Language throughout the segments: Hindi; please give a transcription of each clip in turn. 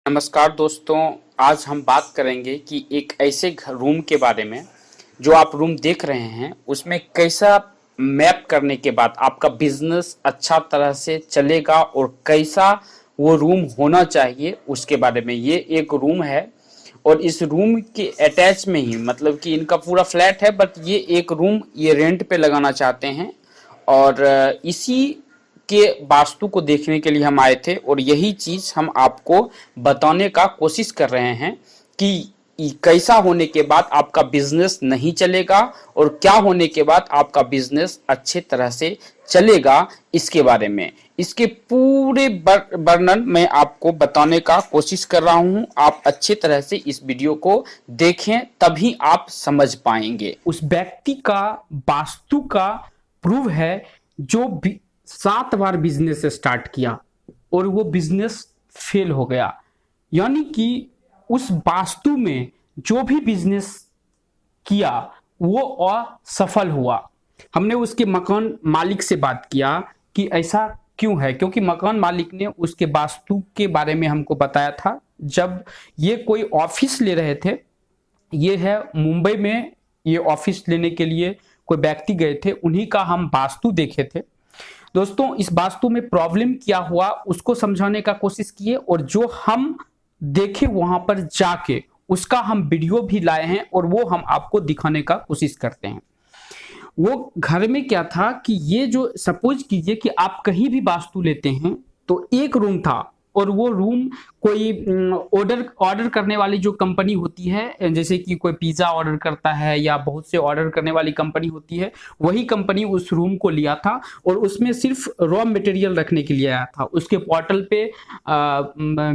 नमस्कार दोस्तों। आज हम बात करेंगे कि एक ऐसे रूम के बारे में जो आप रूम देख रहे हैं उसमें कैसा मैप करने के बाद आपका बिजनेस अच्छा तरह से चलेगा और कैसा वो रूम होना चाहिए उसके बारे में। ये एक रूम है और इस रूम के अटैच में ही मतलब कि इनका पूरा फ्लैट है, बट ये एक रूम ये रेंट पे लगाना चाहते हैं और इसी के वास्तु को देखने के लिए हम आए थे और यही चीज हम आपको बताने का कोशिश कर रहे हैं कि कैसा होने के बाद आपका बिजनेस नहीं चलेगा और क्या होने के बाद आपका बिजनेस अच्छे तरह से चलेगा। इसके बारे में इसके पूरे वर्णन मैं आपको बताने का कोशिश कर रहा हूं। आप अच्छे तरह से इस वीडियो को देखें तभी आप समझ पाएंगे। उस व्यक्ति का वास्तु का प्रूव है जो 7 बार बिजनेस स्टार्ट किया और वो बिजनेस फेल हो गया। यानी कि उस वास्तु में जो भी बिजनेस किया वो असफल हुआ। हमने उसके मकान मालिक से बात किया कि ऐसा क्यों है, क्योंकि मकान मालिक ने उसके वास्तु के बारे में हमको बताया था। जब ये कोई ऑफिस ले रहे थे, ये है मुंबई में, ये ऑफिस लेने के लिए कोई व्यक्ति गए थे, उन्हीं का हम वास्तु देखे थे। दोस्तों, इस वास्तु में प्रॉब्लम क्या हुआ उसको समझाने का कोशिश किए और जो हम देखे वहां पर जाके उसका हम वीडियो भी लाए हैं और वो हम आपको दिखाने का कोशिश करते हैं। वो घर में क्या था कि ये जो सपोज कीजिए कि आप कहीं भी वास्तु लेते हैं तो एक रूम था और वो रूम कोई ऑर्डर करने वाली जो कंपनी होती है, जैसे कि कोई पिज्जा ऑर्डर करता है या बहुत से ऑर्डर करने वाली कंपनी होती है, वही कंपनी उस रूम को लिया था और उसमें सिर्फ रॉ मटेरियल रखने के लिए आया था। उसके पोर्टल पे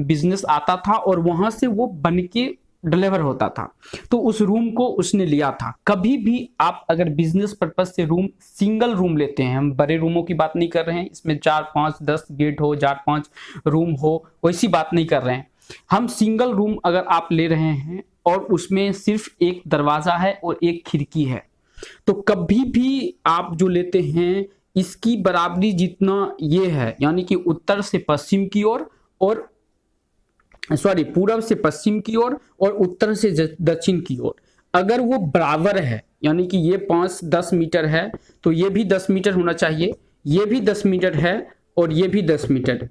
बिजनेस आता था और वहां से वो बन के डिलीवर होता था। तो उस रूम को उसने लिया था। कभी भी आप अगर बिजनेस पर्पज से रूम, सिंगल रूम लेते हैं, हम बड़े रूमों की बात नहीं कर रहे हैं, इसमें 4 5 10 गेट हो, 4 5 रूम हो, वैसी बात नहीं कर रहे हैं। हम सिंगल रूम अगर आप ले रहे हैं और उसमें सिर्फ एक दरवाजा है और एक खिड़की है, तो कभी भी आप जो लेते हैं इसकी बराबरी जितना ये है, यानी कि उत्तर से पश्चिम की ओर और सॉरी पूरब से पश्चिम की ओर और उत्तर से दक्षिण की ओर, अगर वो बराबर है, यानी कि ये 5-10 मीटर है तो ये भी 10 मीटर होना चाहिए, ये भी 10 मीटर है और ये भी 10 मीटर,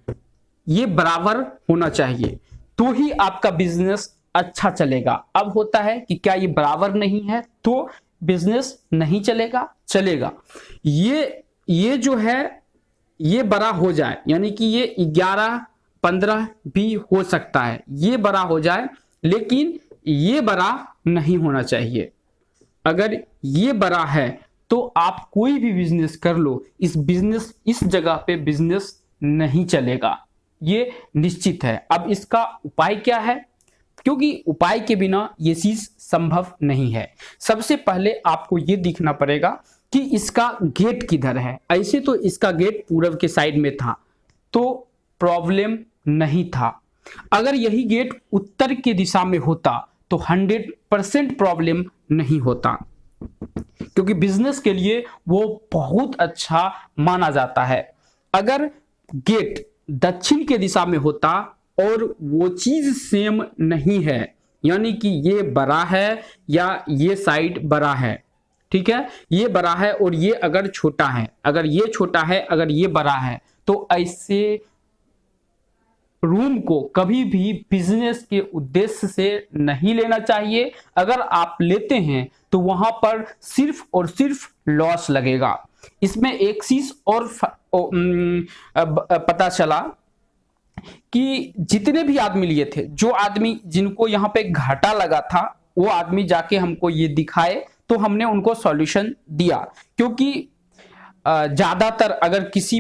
ये बराबर होना चाहिए, तो ही आपका बिजनेस अच्छा चलेगा। अब होता है कि क्या ये बराबर नहीं है तो बिजनेस नहीं चलेगा, चलेगा। ये जो है ये बड़ा हो जाए, यानी कि ये 11-15 भी हो सकता है, ये बड़ा हो जाए, लेकिन ये बड़ा नहीं होना चाहिए। अगर ये बड़ा है तो आप कोई भी बिजनेस कर लो, इस जगह पे बिजनेस नहीं चलेगा, ये निश्चित है। अब इसका उपाय क्या है, क्योंकि उपाय के बिना ये चीज संभव नहीं है। सबसे पहले आपको ये दिखना पड़ेगा कि इसका गेट किधर है। ऐसे तो इसका गेट पूरब के साइड में था तो प्रॉब्लम नहीं था। अगर यही गेट उत्तर की दिशा में होता तो 100% प्रॉब्लम नहीं होता, क्योंकि बिजनेस के लिए वो बहुत अच्छा माना जाता है। अगर गेट दक्षिण के दिशा में होता और वो चीज सेम नहीं है, यानी कि ये बड़ा है या ये साइड बड़ा है, ठीक है, ये बड़ा है और ये अगर छोटा है, अगर ये छोटा है अगर ये बड़ा है, तो ऐसे रूम को कभी भी बिजनेस के उद्देश्य से नहीं लेना चाहिए। अगर आप लेते हैं तो वहां पर सिर्फ और सिर्फ लॉस लगेगा। इसमें एक चीज और पता चला कि जितने भी आदमी लिए थे, जो आदमी जिनको यहाँ पे घाटा लगा था, वो आदमी जाके हमको ये दिखाए तो हमने उनको सॉल्यूशन दिया। क्योंकि ज्यादातर अगर किसी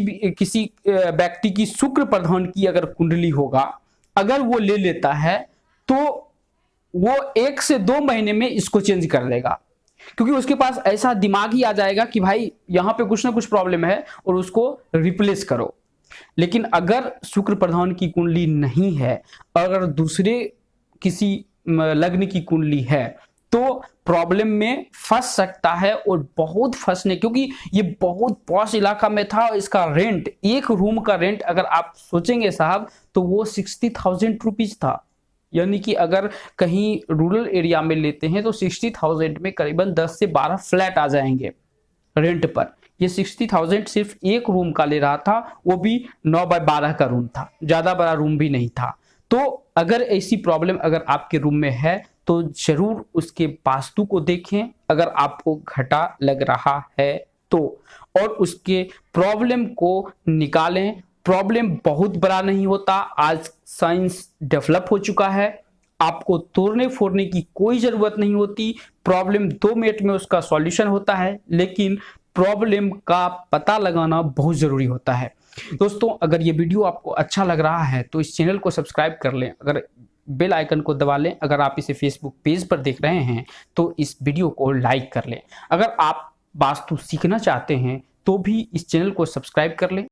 व्यक्ति की शुक्र प्रधान की अगर कुंडली होगा, अगर वो ले लेता है तो वो 1 से 2 महीने में इसको चेंज कर देगा, क्योंकि उसके पास ऐसा दिमाग ही आ जाएगा कि भाई यहाँ पे कुछ ना कुछ प्रॉब्लम है और उसको रिप्लेस करो। लेकिन अगर शुक्र प्रधान की कुंडली नहीं है, अगर दूसरे किसी लग्न की कुंडली है, तो प्रॉब्लम में फंस सकता है और बहुत फंसने, क्योंकि ये बहुत पॉश इलाका में था। इसका रेंट, एक रूम का रेंट अगर आप सोचेंगे साहब, तो वो 60,000 रुपीज था। यानी कि अगर कहीं रूरल एरिया में लेते हैं तो 60,000 में करीबन 10 से 12 फ्लैट आ जाएंगे रेंट पर। ये 60,000 सिर्फ एक रूम का ले रहा था, वो भी 9 बाय 12 का रूम था, ज्यादा बड़ा रूम भी नहीं था। तो अगर ऐसी प्रॉब्लम अगर आपके रूम में है तो जरूर उसके वास्तु को देखें, अगर आपको घाटा लग रहा है तो, और उसके प्रॉब्लम को निकालें। प्रॉब्लम बहुत बड़ा नहीं होता, आज साइंस डेवलप हो चुका है, आपको तोड़ने फोड़ने की कोई जरूरत नहीं होती। प्रॉब्लम 2 मिनट में उसका सॉल्यूशन होता है, लेकिन प्रॉब्लम का पता लगाना बहुत जरूरी होता है। दोस्तों, अगर ये वीडियो आपको अच्छा लग रहा है तो इस चैनल को सब्सक्राइब कर लें, अगर बेल आइकन को दबा लें। अगर आप इसे फेसबुक पेज पर देख रहे हैं तो इस वीडियो को लाइक कर लें। अगर आप वास्तु सीखना चाहते हैं तो भी इस चैनल को सब्सक्राइब कर लें।